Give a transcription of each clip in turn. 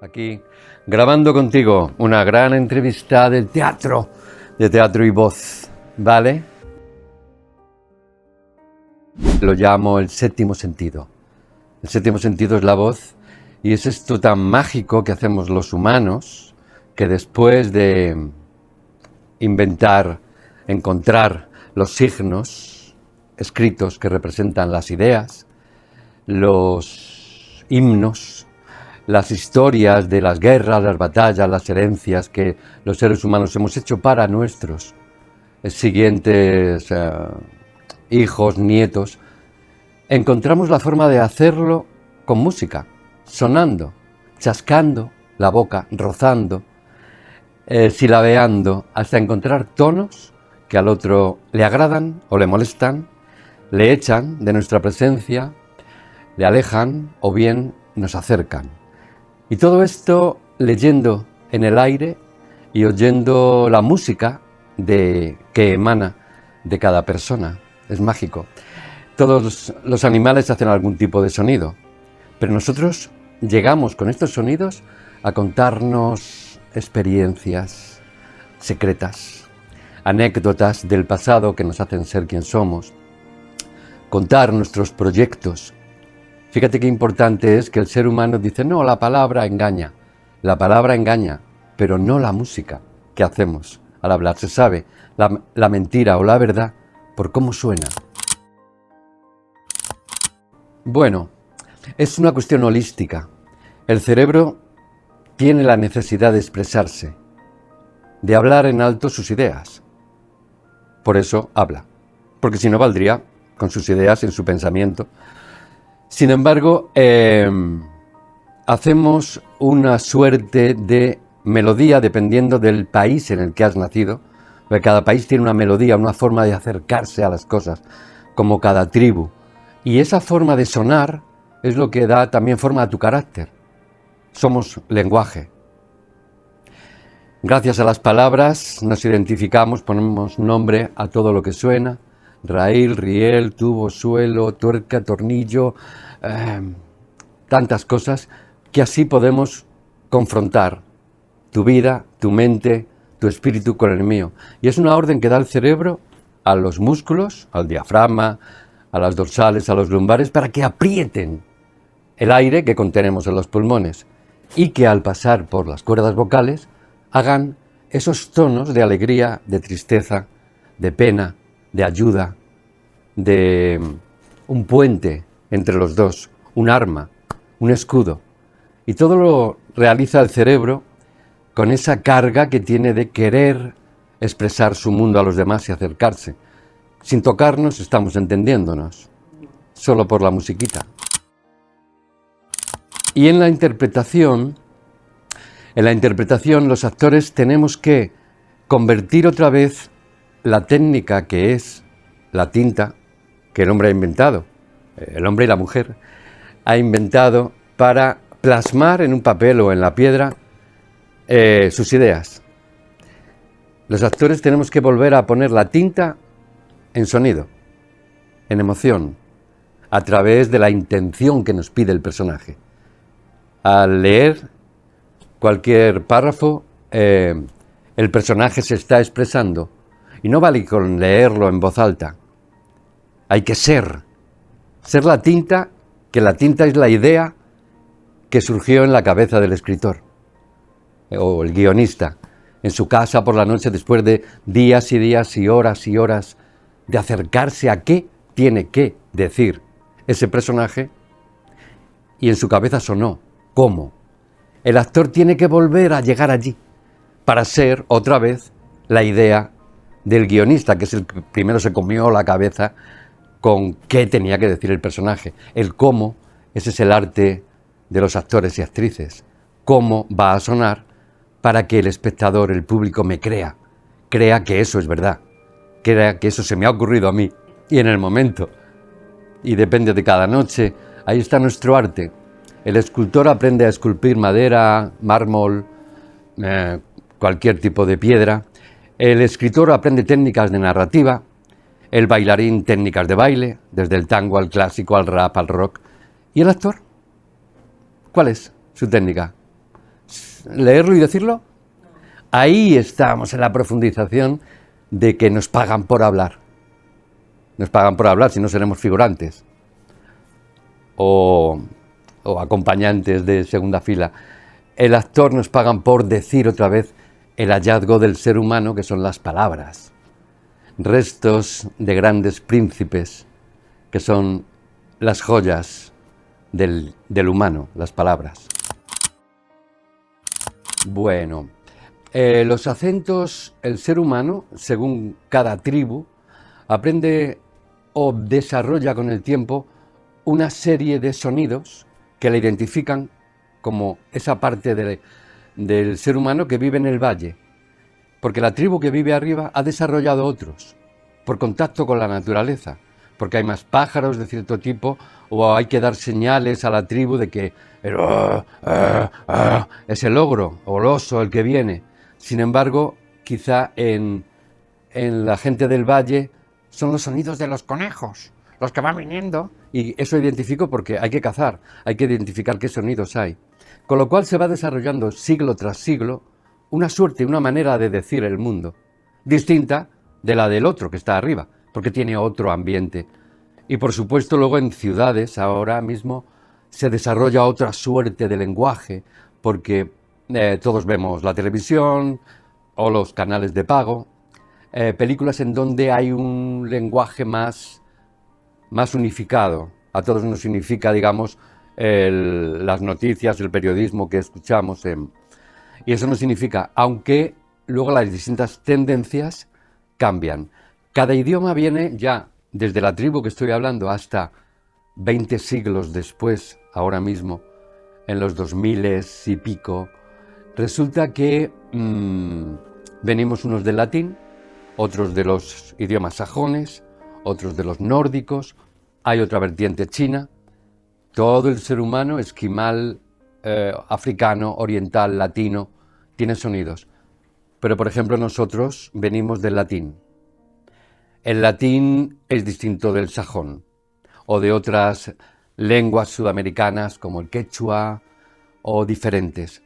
Aquí, grabando contigo una gran entrevista de teatro y voz, ¿vale? Lo llamo el séptimo sentido. El séptimo sentido es la voz y es esto tan mágico que hacemos los humanos que después de inventar, encontrar los signos escritos que representan las ideas, los himnos, las historias de las guerras, las batallas, las herencias que los seres humanos hemos hecho para nuestros siguientes hijos, nietos, encontramos la forma de hacerlo con música, sonando, chascando la boca, rozando, silabeando, hasta encontrar tonos que al otro le agradan o le molestan, le echan de nuestra presencia, le alejan o bien nos acercan. Y todo esto leyendo en el aire y oyendo la música que emana de cada persona. Es mágico. Todos los animales hacen algún tipo de sonido, pero nosotros llegamos con estos sonidos a contarnos experiencias secretas, anécdotas del pasado que nos hacen ser quien somos, contar nuestros proyectos. Fíjate qué importante es que el ser humano dice, no, la palabra engaña, pero no la música que hacemos al hablar. Se sabe la mentira o la verdad por cómo suena. Bueno, es una cuestión holística. El cerebro tiene la necesidad de expresarse, de hablar en alto sus ideas. Por eso habla, porque si no valdría con sus ideas en su pensamiento. Sin embargo, hacemos una suerte de melodía dependiendo del país en el que has nacido, porque cada país tiene una melodía, una forma de acercarse a las cosas, como cada tribu. Y esa forma de sonar es lo que da también forma a tu carácter. Somos lenguaje. Gracias a las palabras nos identificamos, ponemos nombre a todo lo que suena. Raíl, riel, tubo, suelo, tuerca, tornillo, tantas cosas que así podemos confrontar tu vida, tu mente, tu espíritu con el mío. Y es una orden que da el cerebro a los músculos, al diafragma, a las dorsales, a los lumbares, para que aprieten el aire que contenemos en los pulmones y que al pasar por las cuerdas vocales hagan esos tonos de alegría, de tristeza, de pena, de ayuda, de un puente entre los dos, un arma, un escudo. Y todo lo realiza el cerebro con esa carga que tiene de querer expresar su mundo a los demás y acercarse. Sin tocarnos estamos entendiéndonos, solo por la musiquita. Y en la interpretación los actores tenemos que convertir otra vez la técnica que es la tinta, que el hombre ha inventado, el hombre y la mujer, ha inventado para plasmar en un papel o en la piedra sus ideas. Los actores tenemos que volver a poner la tinta en sonido, en emoción, a través de la intención que nos pide el personaje. Al leer cualquier párrafo, el personaje se está expresando y no vale con leerlo en voz alta. Hay que ser la tinta, que la tinta es la idea que surgió en la cabeza del escritor o el guionista, en su casa por la noche después de días y días y horas de acercarse a qué tiene que decir ese personaje y en su cabeza sonó. ¿Cómo? El actor tiene que volver a llegar allí para ser otra vez la idea del guionista, que es el que primero se comió la cabeza con qué tenía que decir el personaje. El cómo, ese es el arte de los actores y actrices. Cómo va a sonar para que el espectador, el público, me crea que eso es verdad, crea que eso se me ha ocurrido a mí y en el momento. Y depende de cada noche. Ahí está nuestro arte. El escultor aprende a esculpir madera, mármol, cualquier tipo de piedra. El escritor aprende técnicas de narrativa. El bailarín técnicas de baile, desde el tango al clásico, al rap, al rock. ¿Y el actor? ¿Cuál es su técnica? leerlo y decirlo? Ahí estamos en la profundización de que nos pagan por hablar. Nos pagan por hablar, si no seremos figurantes o acompañantes de segunda fila. El actor nos pagan por decir otra vez el hallazgo del ser humano, que son las palabras. Restos de grandes príncipes, que son las joyas del humano, las palabras. Bueno, los acentos, el ser humano, según cada tribu, aprende o desarrolla con el tiempo una serie de sonidos que le identifican como esa parte del ser humano que vive en el valle. Porque la tribu que vive arriba ha desarrollado otros, por contacto con la naturaleza, porque hay más pájaros de cierto tipo, o hay que dar señales a la tribu de que es el ogro o el oso el que viene. Sin embargo, quizá en la gente del valle son los sonidos de los conejos, los que van viniendo, y eso identifico porque hay que cazar, hay que identificar qué sonidos hay. Con lo cual se va desarrollando siglo tras siglo una suerte, una manera de decir el mundo, distinta de la del otro que está arriba, porque tiene otro ambiente. Y por supuesto luego en ciudades ahora mismo se desarrolla otra suerte de lenguaje, porque todos vemos la televisión o los canales de pago, películas en donde hay un lenguaje más unificado. A todos nos unifica, digamos, las noticias, el periodismo que escuchamos. Y eso no significa, aunque luego las distintas tendencias cambian. Cada idioma viene ya desde la tribu que estoy hablando hasta 20 siglos después, ahora mismo, en los 2000 y pico. Resulta que venimos unos del latín, otros de los idiomas sajones, otros de los nórdicos, hay otra vertiente china. Todo el ser humano, esquimal, africano, oriental, latino, tiene sonidos. Pero, por ejemplo, nosotros venimos del latín. El latín es distinto del sajón o de otras lenguas sudamericanas como el quechua o diferentes.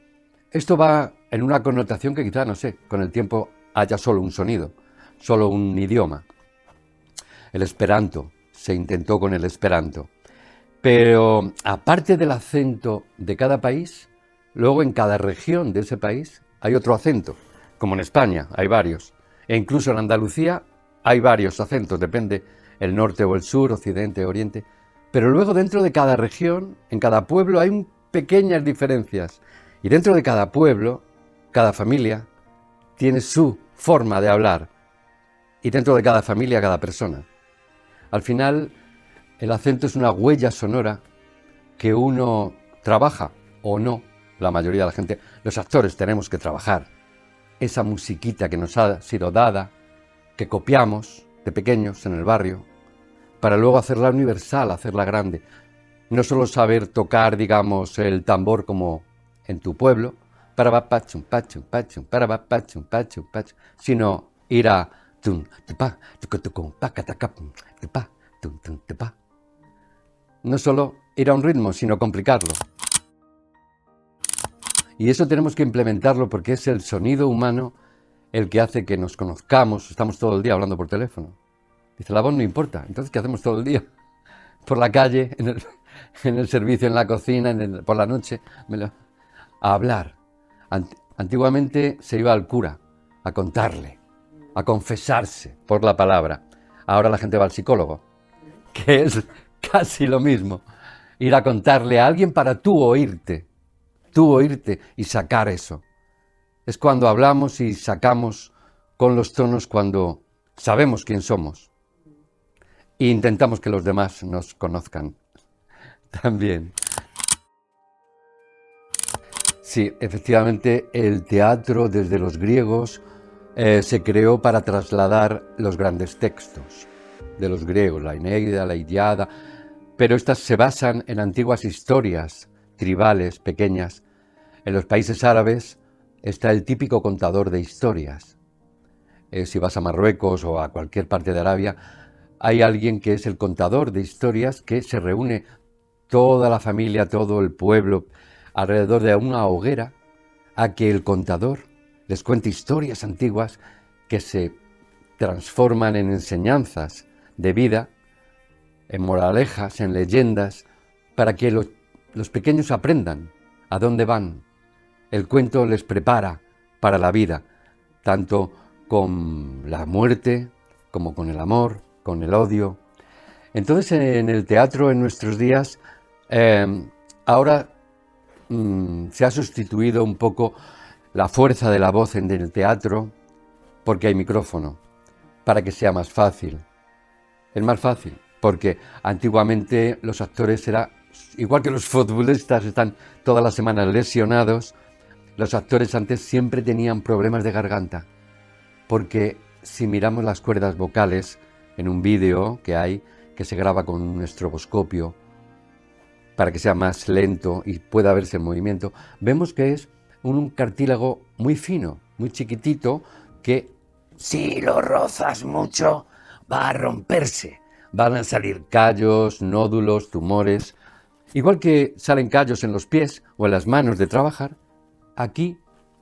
Esto va en una connotación que quizá, no sé, con el tiempo haya solo un sonido, solo un idioma. El esperanto, se intentó con el esperanto. Pero aparte del acento de cada país, luego en cada región de ese país hay otro acento, como en España hay varios. E incluso en Andalucía hay varios acentos, depende el norte o el sur, occidente, oriente. Pero luego dentro de cada región, en cada pueblo, hay pequeñas diferencias. Y dentro de cada pueblo, cada familia tiene su forma de hablar. Y dentro de cada familia, cada persona. Al final, el acento es una huella sonora que uno trabaja o no, la mayoría de la gente. Los actores tenemos que trabajar esa musiquita que nos ha sido dada, que copiamos de pequeños en el barrio, para luego hacerla universal, hacerla grande. No solo saber tocar, digamos, el tambor como en tu pueblo, sino ir a no solo ir a un ritmo, sino complicarlo. Y eso tenemos que implementarlo porque es el sonido humano el que hace que nos conozcamos. Estamos todo el día hablando por teléfono. Dice, la voz no importa. Entonces, ¿qué hacemos todo el día? Por la calle, en el servicio, en la cocina, por la noche, a hablar. Antiguamente se iba al cura a contarle, a confesarse por la palabra. Ahora la gente va al psicólogo, que es casi lo mismo. Ir a contarle a alguien para tú oírte y sacar eso. Es cuando hablamos y sacamos con los tonos cuando sabemos quién somos e intentamos que los demás nos conozcan también. Sí, efectivamente, el teatro desde los griegos se creó para trasladar los grandes textos de los griegos, la Eneida, la Ilíada, pero estas se basan en antiguas historias tribales, pequeñas. En los países árabes está el típico contador de historias. Si vas a Marruecos o a cualquier parte de Arabia, hay alguien que es el contador de historias, que se reúne toda la familia, todo el pueblo, alrededor de una hoguera, a que el contador les cuente historias antiguas que se transforman en enseñanzas de vida, en moralejas, en leyendas, para que los pequeños aprendan a dónde van. El cuento les prepara para la vida, tanto con la muerte como con el amor, con el odio. Entonces en el teatro en nuestros días ahora se ha sustituido un poco la fuerza de la voz en el teatro porque hay micrófono, para que sea más fácil. Es más fácil, porque antiguamente los actores eran, igual que los futbolistas están todas las semanas lesionados, los actores antes siempre tenían problemas de garganta, porque si miramos las cuerdas vocales en un vídeo que hay, que se graba con un estroboscopio, para que sea más lento y pueda verse el movimiento, vemos que es un cartílago muy fino, muy chiquitito, que si lo rozas mucho va a romperse. Van a salir callos, nódulos, tumores. Igual que salen callos en los pies o en las manos de trabajar, aquí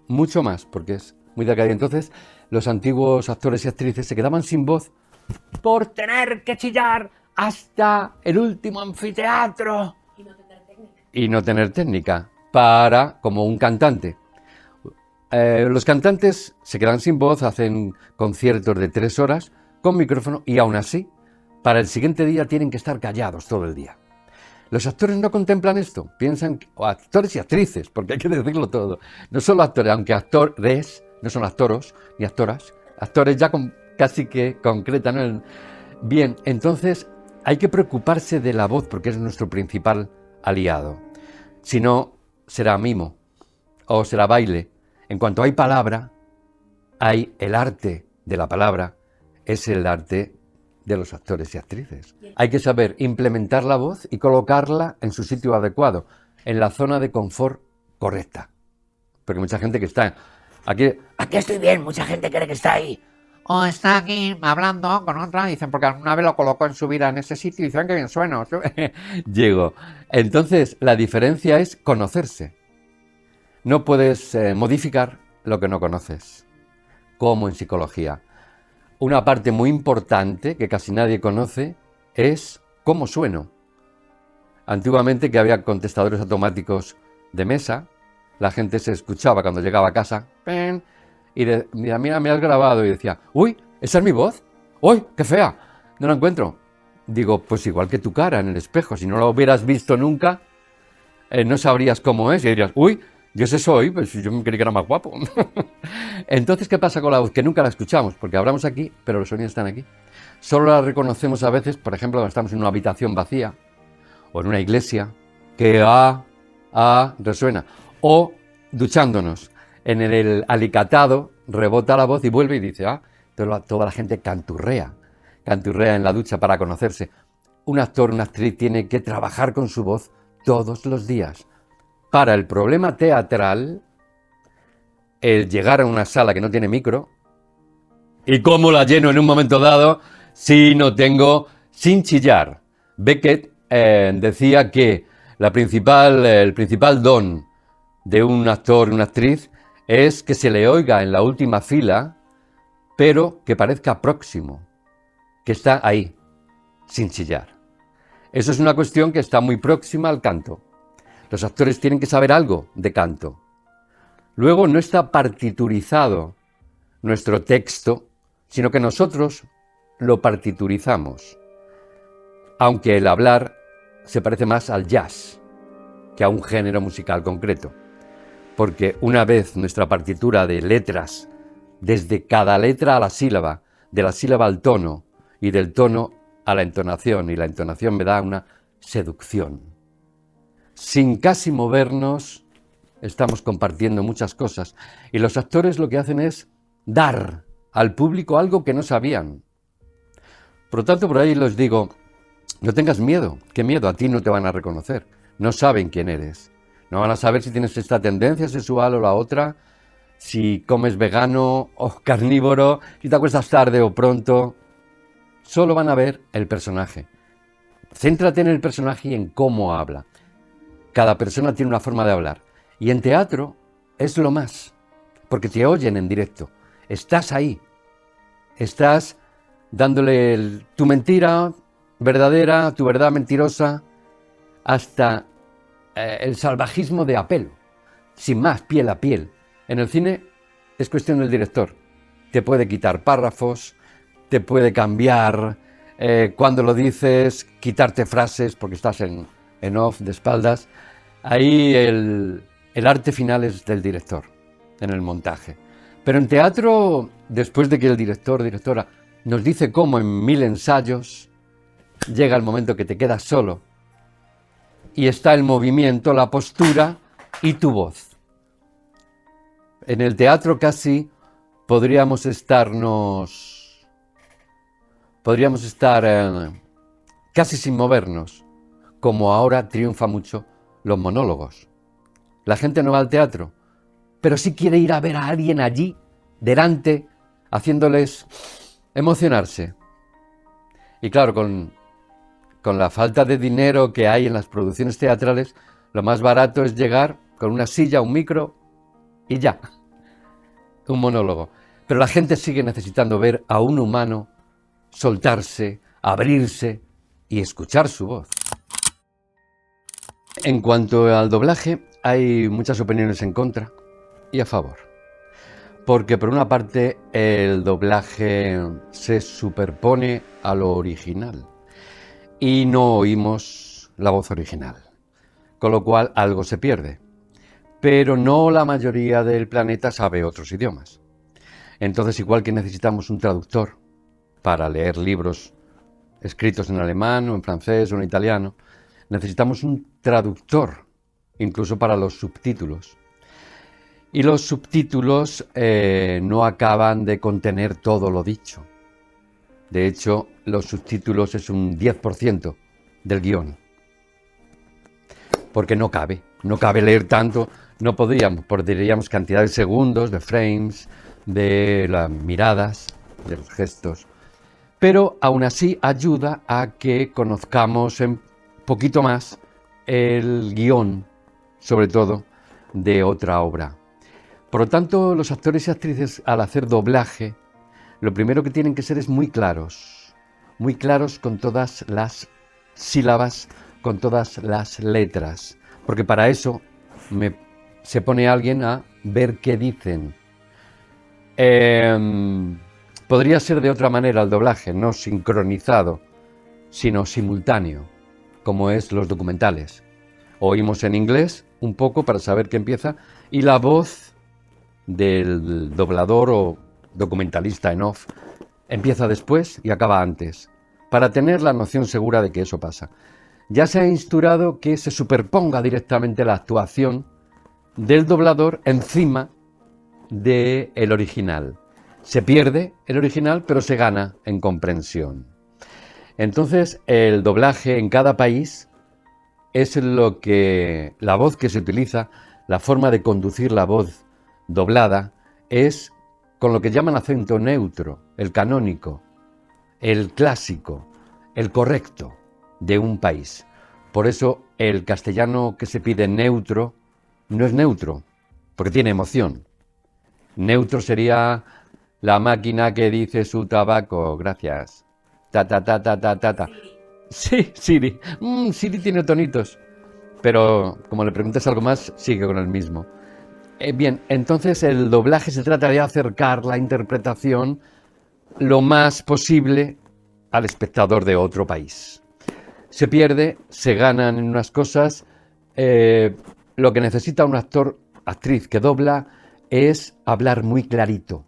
mucho más, porque es muy delgado. Entonces, los antiguos actores y actrices se quedaban sin voz por tener que chillar hasta el último anfiteatro. Y no tener técnica, para, como un cantante. Los cantantes se quedan sin voz, hacen conciertos de 3 horas con micrófono y aún así, para el siguiente día tienen que estar callados todo el día. Los actores no contemplan esto, piensan, o actores y actrices, porque hay que decirlo todo, no solo actores, aunque actores, no son actoros ni actoras, actores ya casi que concretan, ¿no? Bien, entonces hay que preocuparse de la voz porque es nuestro principal aliado. Si no, será mimo o será baile. En cuanto hay palabra, hay el arte de la palabra, es el arte de los actores y actrices. Hay que saber implementar la voz y colocarla en su sitio adecuado, en la zona de confort correcta. Porque mucha gente que está aquí estoy bien, mucha gente cree que está ahí. O está aquí hablando con otra, dicen, porque alguna vez lo colocó en su vida en ese sitio y dicen que bien sueno. Llego. Entonces, la diferencia es conocerse. No puedes modificar lo que no conoces, como en psicología. Una parte muy importante que casi nadie conoce es cómo sueno. Antiguamente, que había contestadores automáticos de mesa, la gente se escuchaba cuando llegaba a casa, ¡pen! Y decía, mira, me has grabado, y decía, uy, ¿esa es mi voz? ¡Uy, qué fea! No la encuentro. Digo, pues igual que tu cara en el espejo, si no la hubieras visto nunca, no sabrías cómo es, y dirías, uy, yo ese soy, pues yo me creí que era más guapo. Entonces, ¿qué pasa con la voz? Que nunca la escuchamos, porque hablamos aquí, pero los sonidos están aquí. Solo la reconocemos a veces, por ejemplo, cuando estamos en una habitación vacía, o en una iglesia, que resuena, o duchándonos. En el alicatado rebota la voz y vuelve y dice, toda la gente canturrea en la ducha para conocerse. Un actor, una actriz tiene que trabajar con su voz todos los días. Para el problema teatral, el llegar a una sala que no tiene micro, ¿y cómo la lleno en un momento dado si no tengo sin chillar? Beckett decía que el principal don de un actor, una actriz, es que se le oiga en la última fila, pero que parezca próximo, que está ahí, sin chillar. Eso es una cuestión que está muy próxima al canto. Los actores tienen que saber algo de canto. Luego no está partiturizado nuestro texto, sino que nosotros lo partiturizamos. Aunque el hablar se parece más al jazz que a un género musical concreto. Porque una vez nuestra partitura de letras, desde cada letra a la sílaba, de la sílaba al tono y del tono a la entonación, y la entonación me da una seducción. Sin casi movernos, estamos compartiendo muchas cosas. Y los actores lo que hacen es dar al público algo que no sabían. Por lo tanto, por ahí les digo, no tengas miedo. ¿Qué miedo? A ti no te van a reconocer. No saben quién eres. No van a saber si tienes esta tendencia sexual o la otra, si comes vegano o carnívoro, si te acuestas tarde o pronto. Solo van a ver el personaje. Céntrate en el personaje y en cómo habla. Cada persona tiene una forma de hablar. Y en teatro es lo más, porque te oyen en directo, estás ahí, estás dándole tu mentira verdadera, tu verdad mentirosa, hasta el salvajismo de apelo, sin más, piel a piel. En el cine es cuestión del director, te puede quitar párrafos, te puede cambiar cuando lo dices, quitarte frases porque estás en off, de espaldas. Ahí el arte final es del director, en el montaje. Pero en teatro, después de que el director, directora, nos dice cómo en 1000 ensayos, llega el momento que te quedas solo y está el movimiento, la postura y tu voz. En el teatro casi podríamos estar casi sin movernos, como ahora triunfa mucho los monólogos. La gente no va al teatro, pero sí quiere ir a ver a alguien allí, delante, haciéndoles emocionarse. Y claro, con la falta de dinero que hay en las producciones teatrales, lo más barato es llegar con una silla, un micro y ya, un monólogo. Pero la gente sigue necesitando ver a un humano soltarse, abrirse y escuchar su voz. En cuanto al doblaje, hay muchas opiniones en contra y a favor. Porque por una parte el doblaje se superpone a lo original y no oímos la voz original, con lo cual algo se pierde. Pero no la mayoría del planeta sabe otros idiomas. Entonces, igual que necesitamos un traductor para leer libros escritos en alemán o en francés o en italiano, necesitamos un traductor, incluso para los subtítulos. Y los subtítulos no acaban de contener todo lo dicho. De hecho, los subtítulos es un 10% del guión. Porque no cabe leer tanto, no podríamos cantidad de segundos, de frames, de las miradas, de los gestos. Pero aún así ayuda a que conozcamos un poquito más el guión, sobre todo, de otra obra. Por lo tanto, los actores y actrices, al hacer doblaje, lo primero que tienen que ser es muy claros con todas las sílabas, con todas las letras, porque para eso se pone alguien a ver qué dicen. Podría ser de otra manera el doblaje, no sincronizado, sino simultáneo, como es los documentales. Oímos en inglés un poco para saber qué empieza y la voz del doblador o documentalista en off empieza después y acaba antes, para tener la noción segura de que eso pasa. Ya se ha instaurado que se superponga directamente la actuación del doblador encima del original. Se pierde el original, pero se gana en comprensión. Entonces, el doblaje en cada país es la voz que se utiliza, la forma de conducir la voz doblada, es con lo que llaman acento neutro, el canónico, el clásico, el correcto de un país. Por eso el castellano que se pide neutro no es neutro, porque tiene emoción. Neutro sería la máquina que dice su tabaco, gracias. Ta, ta, ta, ta, ta, ta, ta. Sí, Siri. Siri tiene tonitos. Pero como le preguntas algo más, sigue con el mismo. Bien, entonces el doblaje se trata de acercar la interpretación lo más posible al espectador de otro país. Se pierde, se ganan en unas cosas. Lo que necesita un actor, actriz que dobla es hablar muy clarito,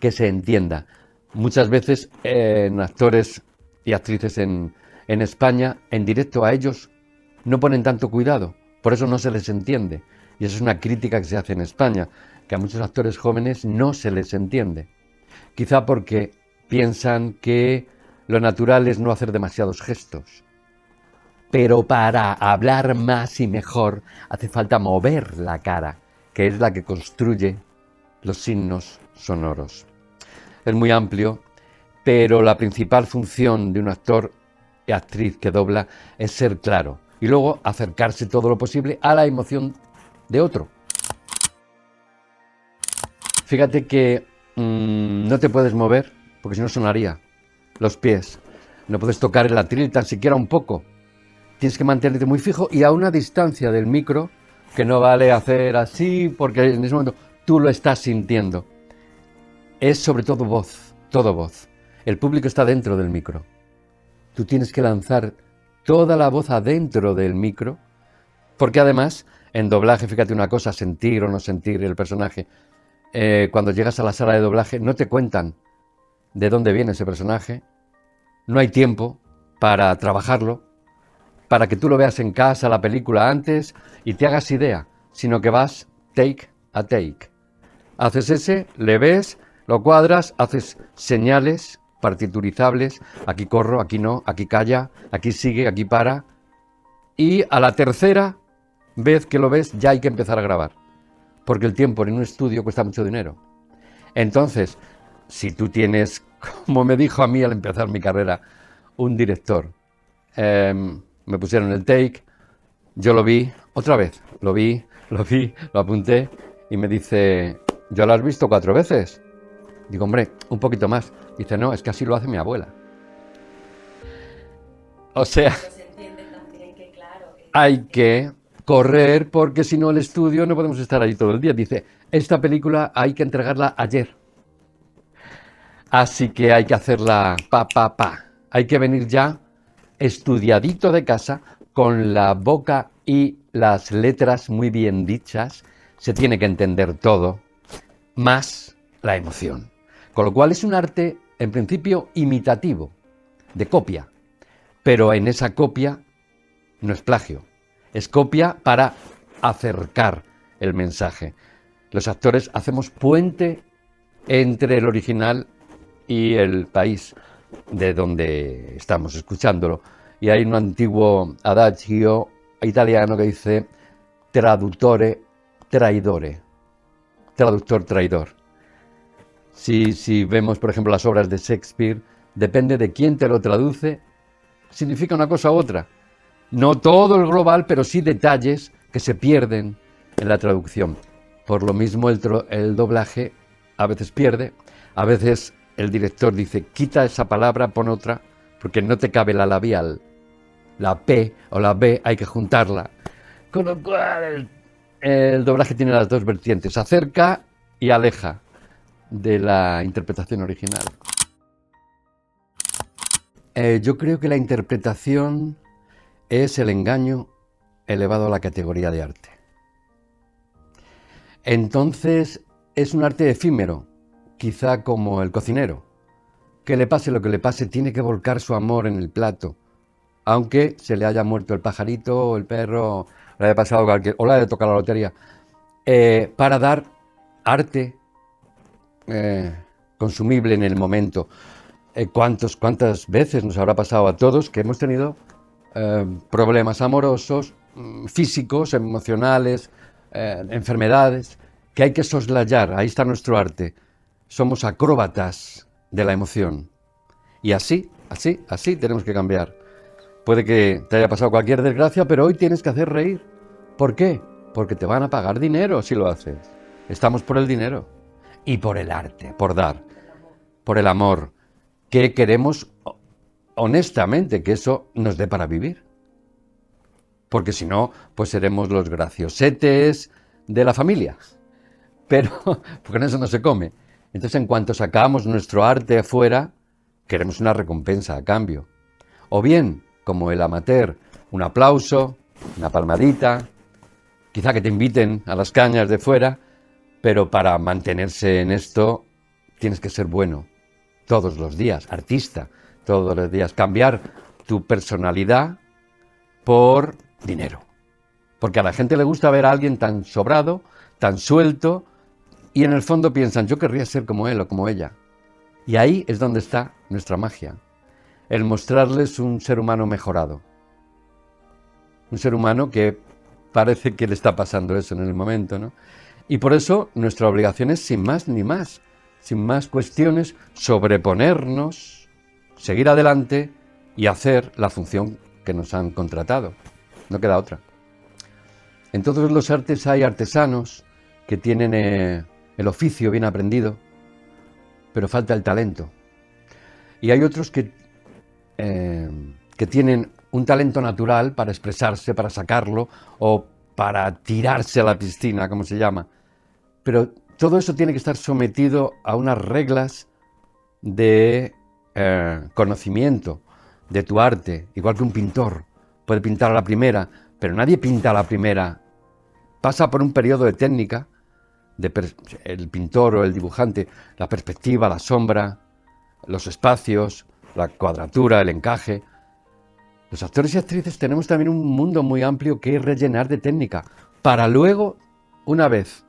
que se entienda. Muchas veces en actores y actrices en España, en directo a ellos no ponen tanto cuidado, por eso no se les entiende. Y eso es una crítica que se hace en España, que a muchos actores jóvenes no se les entiende. Quizá porque piensan que lo natural es no hacer demasiados gestos. Pero para hablar más y mejor hace falta mover la cara, que es la que construye los signos sonoros. Es muy amplio, pero la principal función de un actor y actriz que dobla es ser claro y luego acercarse todo lo posible a la emoción de otro. Fíjate que no te puedes mover, porque si no sonaría. Los pies. No puedes tocar el atril tan siquiera un poco. Tienes que mantenerte muy fijo y a una distancia del micro, que no vale hacer así, porque en ese momento tú lo estás sintiendo. Es sobre todo voz. El público está dentro del micro. Tú tienes que lanzar toda la voz adentro del micro, porque además, en doblaje, fíjate una cosa, sentir o no sentir el personaje. Cuando llegas a la sala de doblaje no te cuentan de dónde viene ese personaje, no hay tiempo para trabajarlo, para que tú lo veas en casa, la película antes, y te hagas idea, sino que vas take a take. Haces ese, le ves, lo cuadras, haces señales partiturizables, aquí corro, aquí no, aquí calla, aquí sigue, aquí para, y a la tercera vez que lo ves ya hay que empezar a grabar, porque el tiempo en un estudio cuesta mucho dinero. Entonces, si tú tienes, como me dijo a mí al empezar mi carrera, un director, me pusieron el take, yo lo vi, otra vez, lo apunté y me dice, ¿yo lo has visto 4 veces? Digo, hombre, un poquito más. Dice, no, es que así lo hace mi abuela. O sea, hay que correr porque si no el estudio no podemos estar ahí todo el día. Dice, esta película hay que entregarla ayer. Así que hay que hacerla pa. Hay que venir ya estudiadito de casa, con la boca y las letras muy bien dichas. Se tiene que entender todo, más la emoción. Con lo cual es un arte, en principio, imitativo, de copia. Pero en esa copia no es plagio, es copia para acercar el mensaje. Los actores hacemos puente entre el original y el país de donde estamos escuchándolo. Y hay un antiguo adagio italiano que dice traduttore traidore, traductor traidor. Si vemos, por ejemplo, las obras de Shakespeare, depende de quién te lo traduce, significa una cosa u otra. No todo el global, pero sí detalles que se pierden en la traducción. Por lo mismo el doblaje a veces pierde, a veces el director dice, quita esa palabra, pon otra, porque no te cabe la labial. La P o la B hay que juntarla. Con lo cual el doblaje tiene las dos vertientes, acerca y aleja de la interpretación original. Yo creo que la interpretación es el engaño elevado a la categoría de arte. Entonces es un arte efímero, quizá como el cocinero. Que le pase lo que le pase, tiene que volcar su amor en el plato, aunque se le haya muerto el pajarito, o el perro, le haya pasado cualquier, o le haya tocado la lotería, para dar arte consumible en el momento. ¿Cuántas veces nos habrá pasado a todos que hemos tenido problemas amorosos, físicos, emocionales, enfermedades, que hay que soslayar? Ahí está nuestro arte. Somos acróbatas de la emoción. Y así tenemos que cambiar. Puede que te haya pasado cualquier desgracia, pero hoy tienes que hacer reír. ¿Por qué? Porque te van a pagar dinero si lo haces. Estamos por el dinero y por el arte, por dar, por el amor, que queremos honestamente que eso nos dé para vivir. Porque si no, pues seremos los graciosetes de la familia. Pero, porque en eso no se come. Entonces, en cuanto sacamos nuestro arte afuera, queremos una recompensa a cambio. O bien, como el amateur, un aplauso, una palmadita, quizá que te inviten a las cañas de fuera, pero para mantenerse en esto tienes que ser bueno todos los días, artista, todos los días, cambiar tu personalidad por dinero. Porque a la gente le gusta ver a alguien tan sobrado, tan suelto, y en el fondo piensan, yo querría ser como él o como ella. Y ahí es donde está nuestra magia, el mostrarles un ser humano mejorado. Un ser humano que parece que le está pasando eso en el momento, ¿no? Y por eso nuestra obligación es, sin más ni más, sin más cuestiones, sobreponernos, seguir adelante y hacer la función que nos han contratado. No queda otra. En todos los artes hay artesanos que tienen el oficio bien aprendido, pero falta el talento. Y hay otros que tienen un talento natural para expresarse, para sacarlo o para tirarse a la piscina, como se llama. Pero todo eso tiene que estar sometido a unas reglas de conocimiento de tu arte, igual que un pintor puede pintar a la primera, pero nadie pinta a la primera. Pasa por un periodo de técnica, el pintor o el dibujante, la perspectiva, la sombra, los espacios, la cuadratura, el encaje. Los actores y actrices tenemos también un mundo muy amplio que rellenar de técnica, para luego, una vez,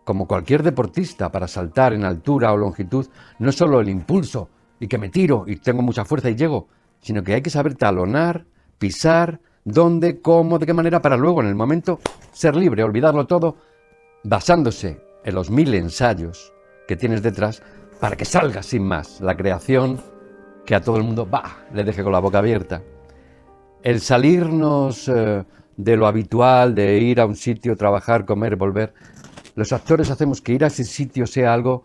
como cualquier deportista, para saltar en altura o longitud, no es solo el impulso y que me tiro y tengo mucha fuerza y llego, sino que hay que saber talonar, pisar, dónde, cómo, de qué manera, para luego en el momento ser libre, olvidarlo todo, basándose en los 1000 ensayos que tienes detrás para que salga sin más la creación que a todo el mundo le deje con la boca abierta. El salirnos de lo habitual, de ir a un sitio, trabajar, comer, volver, los actores hacemos que ir a ese sitio sea algo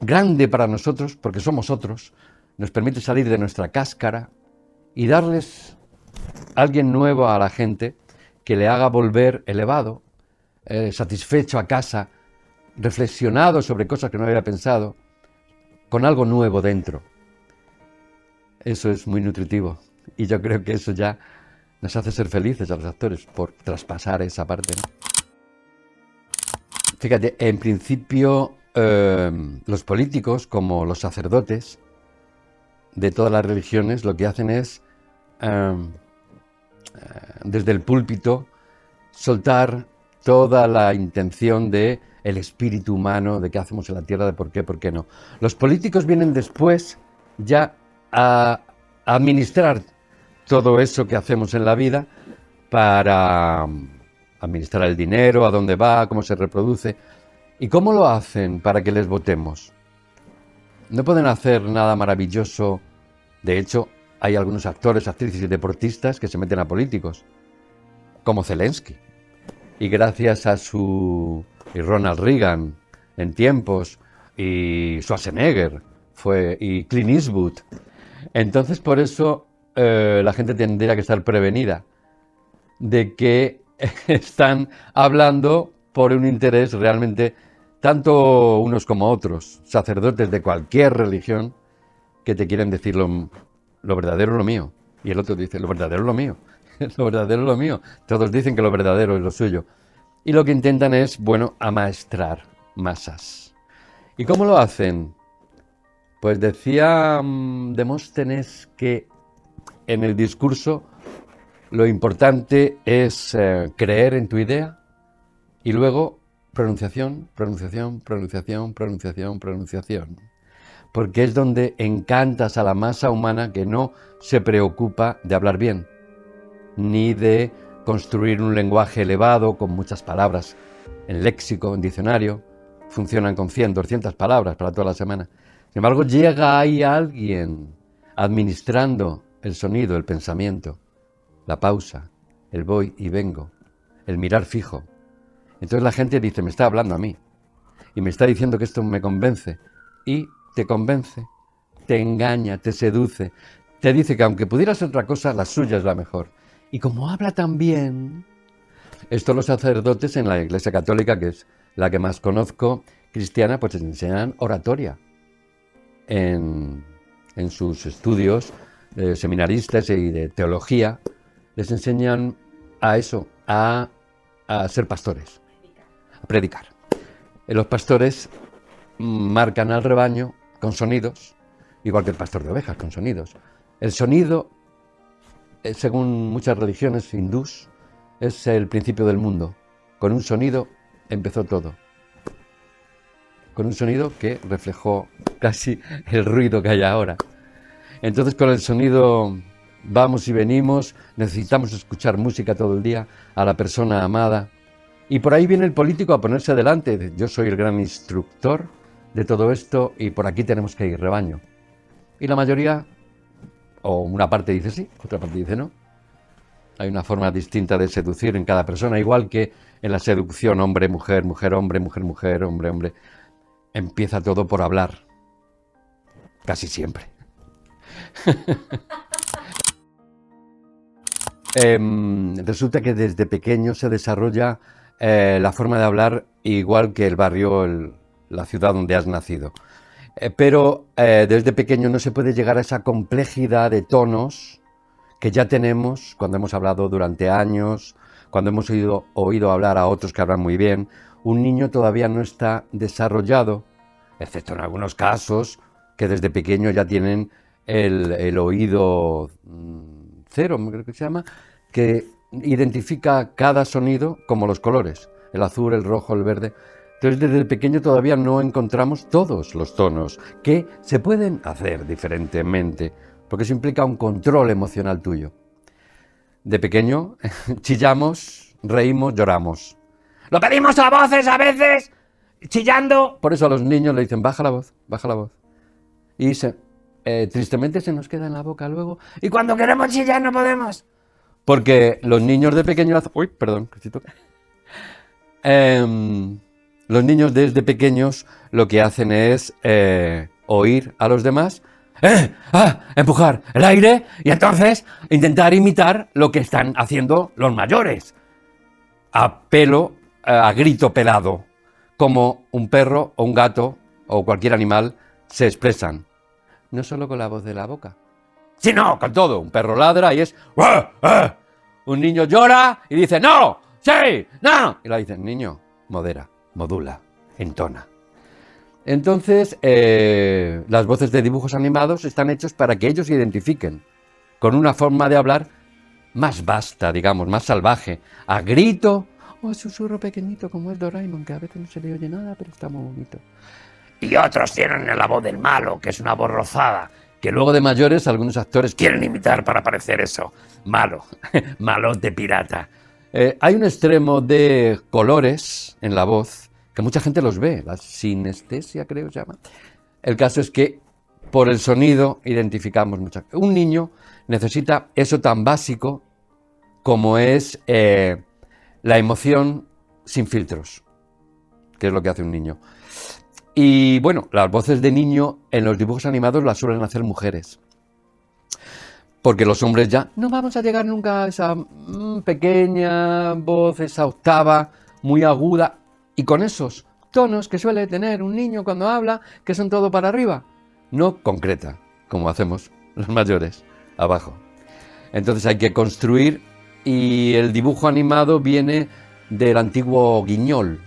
grande para nosotros, porque somos otros, nos permite salir de nuestra cáscara y darles a alguien nuevo a la gente que le haga volver elevado, satisfecho a casa, reflexionado sobre cosas que no había pensado, con algo nuevo dentro. Eso es muy nutritivo y yo creo que eso ya nos hace ser felices a los actores por traspasar esa parte, ¿no? Fíjate, en principio los políticos, como los sacerdotes de todas las religiones, lo que hacen es desde el púlpito soltar toda la intención de el espíritu humano, de qué hacemos en la tierra, de por qué no. Los políticos vienen después ya a administrar todo eso que hacemos en la vida para administrar el dinero, a dónde va, cómo se reproduce. ¿Y cómo lo hacen para que les votemos? No pueden hacer nada maravilloso. De hecho, hay algunos actores, actrices y deportistas que se meten a políticos, como Zelensky. Y gracias a y Ronald Reagan en tiempos, y Schwarzenegger y Clint Eastwood. Entonces, por eso la gente tendría que estar prevenida de que están hablando por un interés realmente, tanto unos como otros, sacerdotes de cualquier religión, que te quieren decir lo verdadero es lo mío. Y el otro dice, lo verdadero es lo mío. Lo verdadero es lo mío. Todos dicen que lo verdadero es lo suyo. Y lo que intentan es, amaestrar masas. ¿Y cómo lo hacen? Pues decía Demóstenes que en el discurso lo importante es creer en tu idea y luego pronunciación, pronunciación, pronunciación, pronunciación, pronunciación. Porque es donde encantas a la masa humana que no se preocupa de hablar bien, ni de construir un lenguaje elevado con muchas palabras en léxico, en diccionario. Funcionan con 100, 200 palabras para toda la semana. Sin embargo, llega ahí alguien administrando el sonido, el pensamiento, la pausa, el voy y vengo, el mirar fijo. Entonces la gente dice, me está hablando a mí y me está diciendo que esto me convence, y te convence, te engaña, te seduce, te dice que aunque pudiera ser otra cosa, la suya es la mejor. Y como habla tan bien, esto los sacerdotes en la Iglesia Católica, que es la que más conozco, cristiana, pues les enseñan oratoria en sus estudios seminaristas y de teología. Les enseñan a eso, a ser pastores, a predicar. Los pastores marcan al rebaño con sonidos, igual que el pastor de ovejas, con sonidos. El sonido, según muchas religiones hindús, es el principio del mundo. Con un sonido empezó todo. Con un sonido que reflejó casi el ruido que hay ahora. Entonces, con el sonido vamos y venimos, necesitamos escuchar música todo el día, a la persona amada. Y por ahí viene el político a ponerse delante. Yo soy el gran instructor de todo esto y por aquí tenemos que ir, rebaño. Y la mayoría, o una parte dice sí, otra parte dice no. Hay una forma distinta de seducir en cada persona, igual que en la seducción hombre-mujer, mujer-hombre, mujer-mujer, hombre-hombre, empieza todo por hablar. Casi siempre. Resulta que desde pequeño se desarrolla la forma de hablar igual que el barrio, la ciudad donde has nacido. Pero desde pequeño no se puede llegar a esa complejidad de tonos que ya tenemos cuando hemos hablado durante años, cuando hemos oído hablar a otros que hablan muy bien. Un niño todavía no está desarrollado, excepto en algunos casos, que desde pequeño ya tienen el oído cero, creo que se llama, que identifica cada sonido como los colores, el azul, el rojo, el verde. Entonces desde pequeño todavía no encontramos todos los tonos que se pueden hacer diferentemente, porque eso implica un control emocional tuyo. De pequeño chillamos, reímos, lloramos. Lo pedimos a voces a veces, chillando. Por eso a los niños le dicen, baja la voz, baja la voz. Y tristemente se nos queda en la boca luego. Y cuando queremos chillar no podemos. Porque los niños de pequeño... Uy, perdón, que si toca. Los niños desde pequeños lo que hacen es oír a los demás, empujar el aire y entonces intentar imitar lo que están haciendo los mayores. A pelo, a grito pelado, como un perro o un gato o cualquier animal se expresan. No solo con la voz de la boca, sino con todo. Un perro ladra y es... Un niño llora y dice, ¡no! ¡Sí! ¡No! Y le dicen, niño, modera, modula, entona. Entonces, las voces de dibujos animados están hechos para que ellos se identifiquen con una forma de hablar más vasta, digamos, más salvaje, a grito o a susurro pequeñito como es Doraemon, que a veces no se le oye nada, pero está muy bonito. Y otros tienen la voz del malo, que es una voz rozada, que luego de mayores algunos actores quieren imitar para parecer eso, malo, malo de pirata. Hay un extremo de colores en la voz que mucha gente los ve, la sinestesia creo que se llama. El caso es que por el sonido identificamos muchas cosas. Un niño necesita eso tan básico como es la emoción sin filtros, que es lo que hace un niño. Y bueno, las voces de niño en los dibujos animados las suelen hacer mujeres. Porque los hombres ya no vamos a llegar nunca a esa pequeña voz, esa octava muy aguda. Y con esos tonos que suele tener un niño cuando habla, que son todo para arriba. No concreta, como hacemos los mayores, abajo. Entonces hay que construir, y el dibujo animado viene del antiguo guiñol.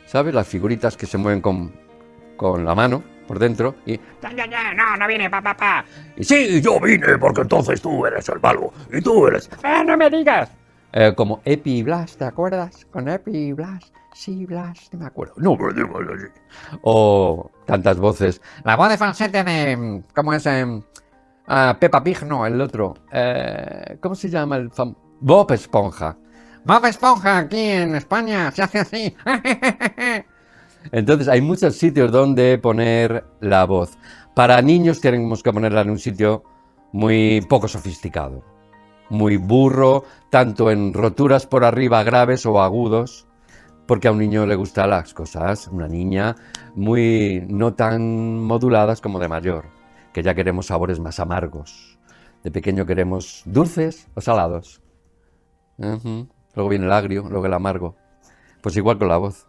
¿Sabes? Las figuritas que se mueven con la mano por dentro y... No viene, pa. Y sí, yo vine porque entonces tú eres el malo y tú eres... no me digas. Como Epi y Blas, ¿te acuerdas? Con Epi y Blas. Sí, Blas, no me acuerdo. No me digas así. O tantas voces. La voz de falsete de... ¿Cómo es? Peppa Pig, no, el otro. ¿Cómo se llama el Bob Esponja. Bob Esponja aquí en España se hace así. Entonces hay muchos sitios donde poner la voz. Para niños tenemos que ponerla en un sitio muy poco sofisticado, muy burro, tanto en roturas por arriba graves o agudos, porque a un niño le gustan las cosas, una niña, muy no tan moduladas como de mayor, que ya queremos sabores más amargos. De pequeño queremos dulces o salados. Luego viene el agrio, luego el amargo. Pues igual con la voz.